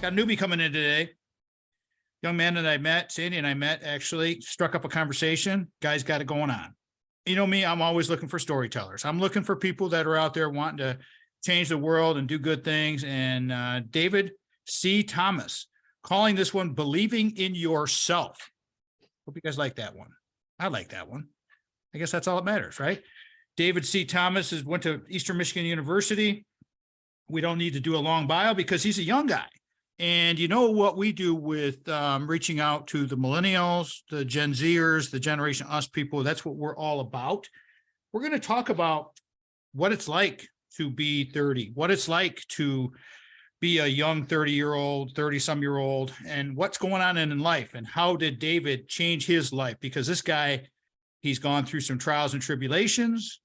got a newbie coming in today. Young man that I met, Sandy and I met, actually struck up a conversation. Guy's got it going on. You know me, I'm always looking for storytellers. I'm looking for people that are out there wanting to change the world and do good things. And David C. Thomas, calling this one Believing in Yourself. Hope you guys like that one. I like that one. I guess that's all that matters, right? David C. Thomas went to Eastern Michigan University. We don't need to do a long bio because he's a young guy. And you know what we do with reaching out to the millennials, the Gen Zers, the Generation Us people, that's what we're all about. We're going to talk about what it's like to be 30, what it's like to be a young 30-year-old, 30-some-year-old, and what's going on in life, and how did David change his life? Because this guy, he's gone through some trials and tribulations.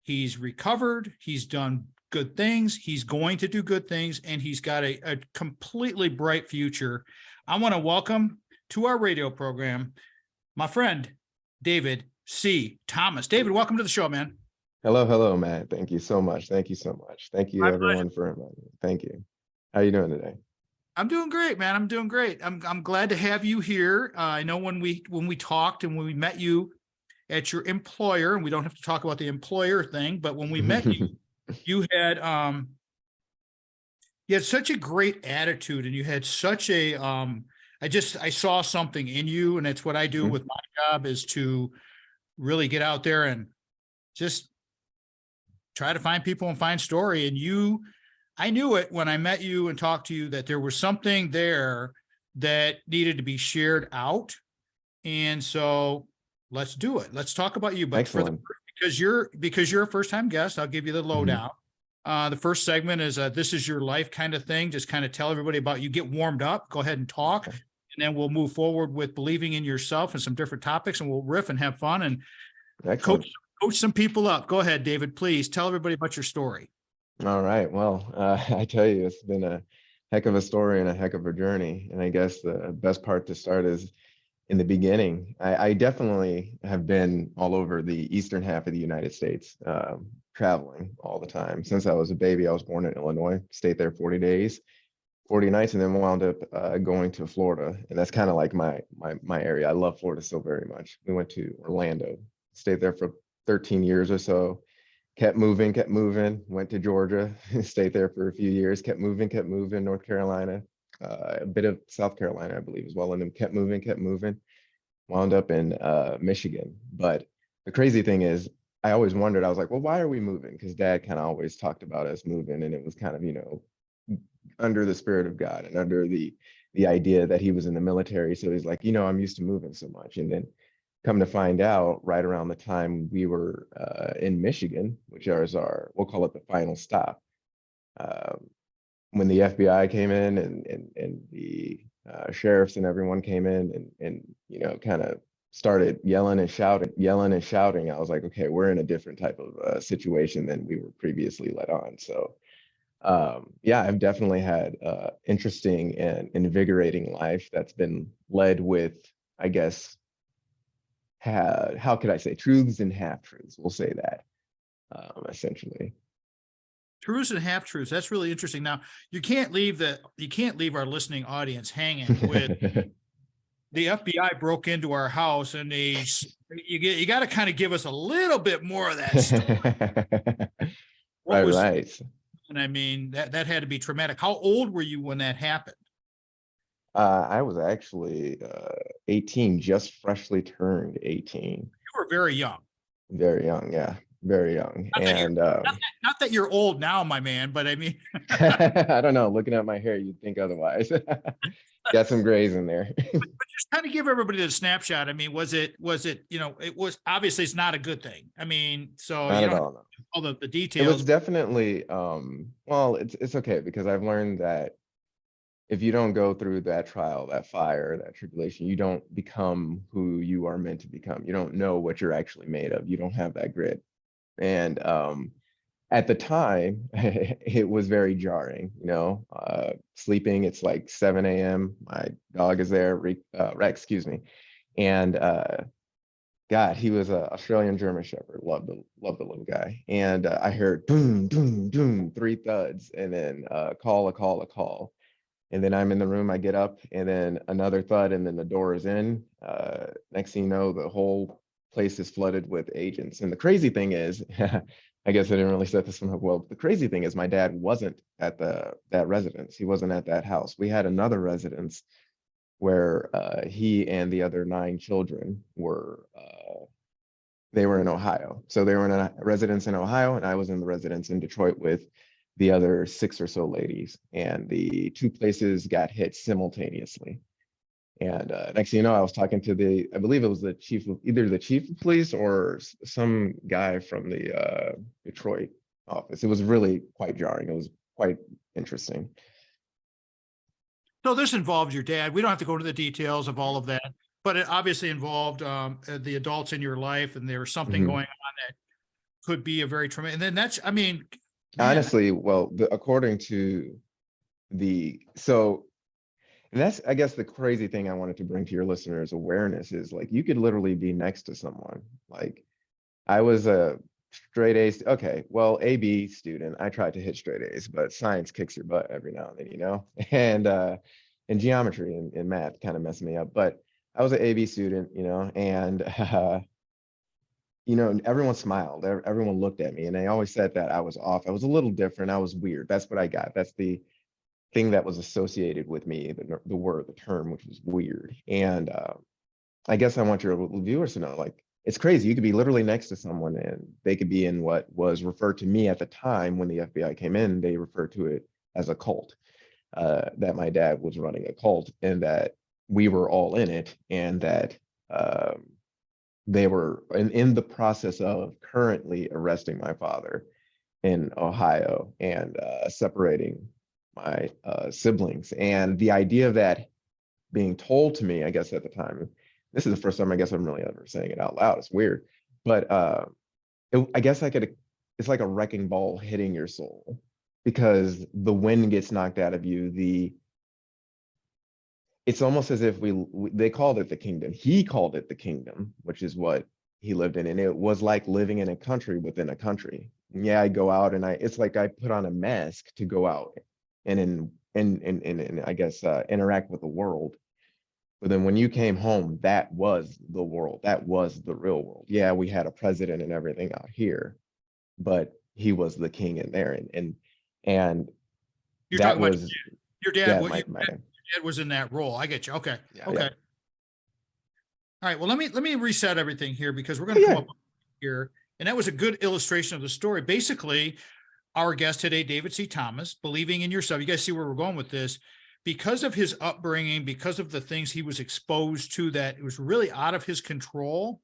He's recovered. He's done good things. He's going to do good things, and he's got a completely bright future. I want to welcome to our radio program my friend, David C. Thomas. David, welcome to the show, man. Hello, Matt. Thank you so much. Thank you so much. Thank you, My everyone, for inviting me. Thank you. How are you doing today? I'm doing great, man. I'm doing great. I'm glad to have you here. I know when we talked and when we met you at your employer, and we don't have to talk about the employer thing, but when we met you, you had such a great attitude, and you had such a I saw something in you, and that's what I do with my job, is to really get out there and just try to find people and find story. And I knew it when I met you and talked to you that there was something there that needed to be shared out. And so let's do it. Let's talk about you. But excellent. Because you're a first-time guest, I'll give you the lowdown. The first segment is this is your life kind of thing. Just kind of tell everybody about you, get warmed up, go ahead and talk. Okay. And then we'll move forward with believing in yourself and some different topics, and we'll riff and have fun and coach some people up. Go ahead, David, please tell everybody about your story. All right. Well, I tell you, it's been a heck of a story and a heck of a journey. And I guess the best part to start is in the beginning. I definitely have been all over the eastern half of the United States, traveling all the time. Since I was a baby, I was born in Illinois, stayed there 40 days, 40 nights, and then wound up going to Florida. And that's kind of like my area. I love Florida so very much. We went to Orlando, stayed there for 13 years or so, kept moving, went to Georgia, stayed there for a few years, kept moving, North Carolina, a bit of South Carolina, I believe, as well. And then kept moving, wound up in Michigan. But the crazy thing is, I always wondered, I was like, well, why are we moving? Because Dad kind of always talked about us moving, and it was kind of, under the spirit of God and under the idea that he was in the military. So he's like, I'm used to moving so much. And then come to find out, right around the time we were in Michigan, which is we'll call it the final stop, when the FBI came in and the sheriffs and everyone came in and kind of started yelling and shouting, I was like, okay, we're in a different type of situation than we were previously let on. So I've definitely had interesting and invigorating life that's been led with, I guess, how could I say, truths and half-truths, we'll say that, essentially. Truths and half-truths. That's really interesting. Now, you can't leave our listening audience hanging with the FBI broke into our house, and you got to kind of give us a little bit more of that story. Right. And I mean, that had to be traumatic. How old were you when that happened? I was actually 18, just freshly turned 18. You were very young. Very young, yeah. Very young. Not that you're old now, my man, but I mean, I don't know. Looking at my hair, you'd think otherwise. Got some grays in there. but just kind of give everybody the snapshot. I mean, was it, it was obviously, it's not a good thing. I mean, so not at all, all the details. It was definitely, well, it's okay, because I've learned that if you don't go through that trial, that fire, that tribulation, you don't become who you are meant to become. You don't know what you're actually made of. You don't have that grit. And at the time, it was very jarring, sleeping, it's like 7 a.m. My dog is there, Rex, excuse me. And God, he was an Australian German Shepherd. Loved the little guy. And I heard boom, boom, boom, 3 thuds, and then a call. And then I'm in the room, I get up, and then another thud, and then the door is in. Next thing you know, the whole place is flooded with agents. And the crazy thing is, I guess I didn't really set this one up well. But the crazy thing is my dad wasn't at that residence. He wasn't at that house. We had another residence where he and the other 9 children were they were in Ohio. So they were in a residence in Ohio, and I was in the residence in Detroit with the other 6 or so ladies. And the 2 places got hit simultaneously. And next thing you know, I was talking to I believe it was the chief of either the chief of police or some guy from the Detroit office. It was really quite jarring. It was quite interesting. So this involves your dad. We don't have to go into the details of all of that, but it obviously involved the adults in your life, and there was something Mhm. going on that could be a very traumatic. And then that's, I mean, man, Honestly, well, according to and that's, I guess, the crazy thing I wanted to bring to your listeners' awareness is like you could literally be next to someone. Like I was a straight A's. Okay, well, AB student. I tried to hit straight A's, but science kicks your butt every now and then, you know. And geometry and math kind of messed me up. But I was an AB student, you know, and you know, everyone smiled. Everyone looked at me, and they always said that I was off. I was a little different. I was weird. That's what I got. That's the thing that was associated with me, the term, which was weird. And I guess I want your viewers to know, like, it's crazy. You could be literally next to someone and they could be in what was referred to me at the time when the FBI came in, they referred to it as a cult, that my dad was running a cult and that we were all in it, and that they were in the process of currently arresting my father in Ohio and separating my siblings. And the idea of that being told to me, I guess at the time, this is the first time I guess I'm really ever saying it out loud. It's weird, but I guess it's like a wrecking ball hitting your soul because the wind gets knocked out of you. It's almost as if they called it the kingdom. He called it the kingdom, which is what he lived in. And it was like living in a country within a country. Yeah, I go out and it's like I put on a mask to go out and I guess interact with the world. But then when you came home, that was the world. That was the real world. Yeah, we had a president and everything out here, but he was the king in there. And you're that talking about was, your dad. yeah, What my dad. your dad was in that role. I get you. Okay. Yeah, Okay. yeah. All right. Well, let me reset everything here because we're Oh, going to come yeah. up here. And that was a good illustration of the story. Basically, our guest today, David C. Thomas, believing in yourself. You guys see where we're going with this. Because of his upbringing, because of the things he was exposed to that it was really out of his control,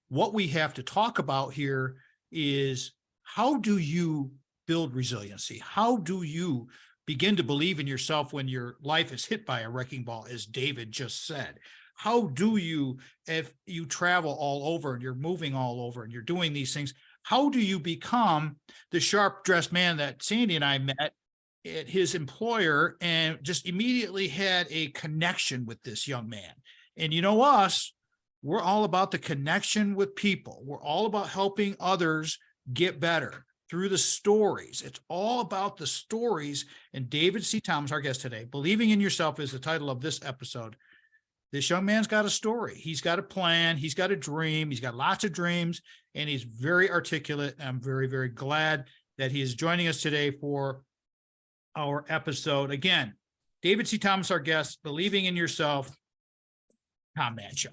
what we have to talk about here is how do you build resiliency? How do you begin to believe in yourself when your life is hit by a wrecking ball, as David just said? How do you, if you travel all over and you're moving all over and you're doing these things, how do you become the sharp dressed man that Sandy and I met at his employer and just immediately had a connection with this young man? And you know us, we're all about the connection with people. We're all about helping others get better through the stories. It's all about the stories. And David C. Thomas, our guest today, Believing in Yourself is the title of this episode. This young man's got a story. He's got a plan. He's got a dream. He's got lots of dreams, and he's very articulate. I'm very, very glad that he is joining us today for our episode. Again, David C. Thomas, our guest, Believing in Yourself, Tom Mann Show.